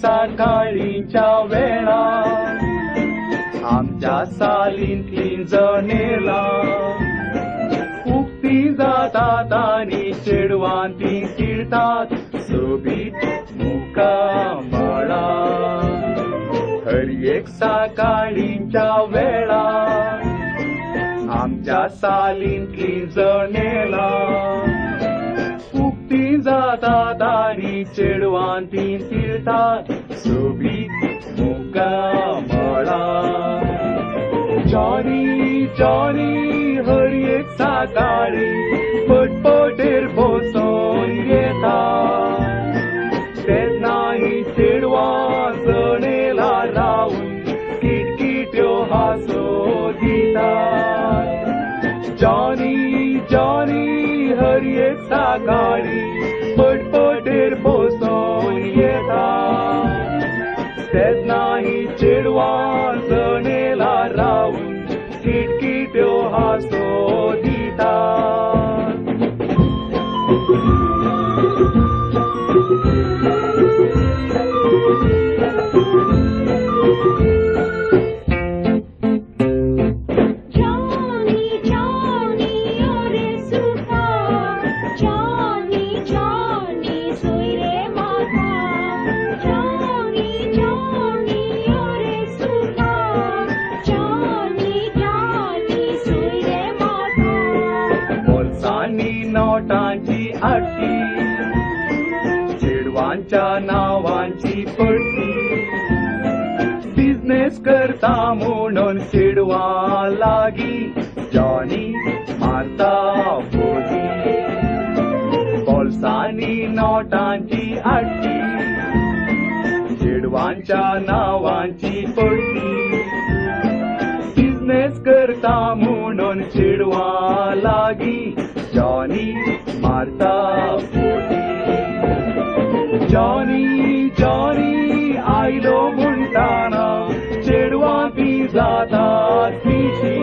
सकाळीच्या वेळा आमच्या सालींतली जनेला उक्ती जातात आणि चेडवांती किळतात सोबीत मुखामळा. हर एक सकाळीच्या वेळा आमच्या सालींतली जनेला उक्ती जातात आणि चेडवांती तिळतात सोबीत मुखामळा. जॉनी जॉनी हर एक सकाळी पटपटेर बसून येता तेच नाही चेडवां जणेला रावून किटकिट्यो हांसो दितात. जॉनी जॉनी हर एक सकाळी पटपटेर बसून येता तेच नाही चेडवां जणेला रावून किटकिट्यो हांसो दितात. नोटांची आटी चेडवांच्या नावांची पट्टी बिझनेस करता म्हणून चेडवां लागी जॉनी मारता बोली. बोल्सांनी नोटांची आटी चेडवांच्या नावांची पट्टी बिझनेस करता म्हणून चेडवां लागी जॉनी मारता बोली. जॉनी जॉनी आयलो म्हणटाना चेडवां ती जातात पिशी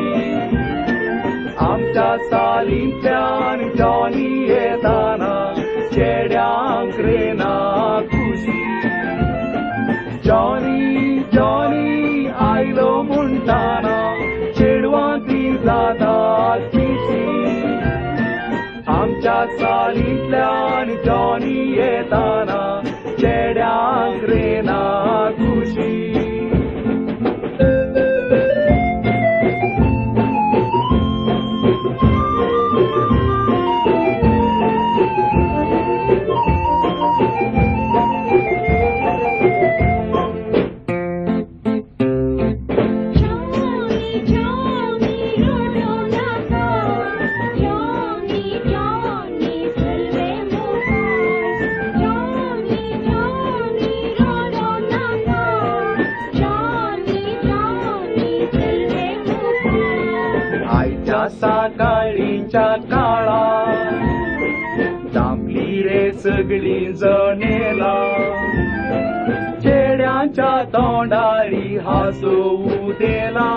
आमच्या सालींतल्यान जॉनी येताना चेड्यांक रेना खुशी. जॉनी जॉनी आयलो म्हणटाना चेडवां ती जातात पिशी आमच्या सालींतल्यान जॉनी येताना चेड्यांक रेना खुशी. सकाळीच्या काळा दामली रे सगळी जणेला चेड्यांच्या तोंडारी हांसो उदेला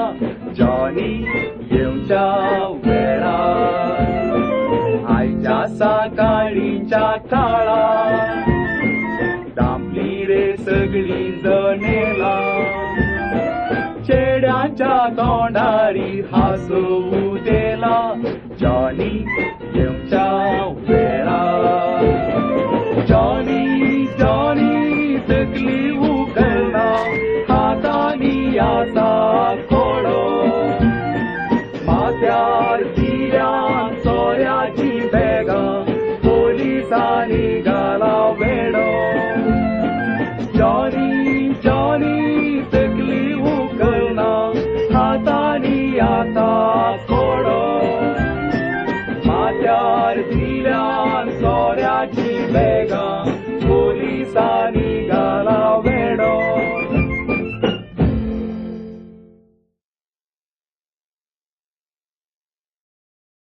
जॉनी येवच्या वेळा. आयच्या सकाळीच्या काळा दामली रे सगळी जणेला चेड्यांच्या तोंडारी हांसो उदेला जॉनी येवच्या वेळा.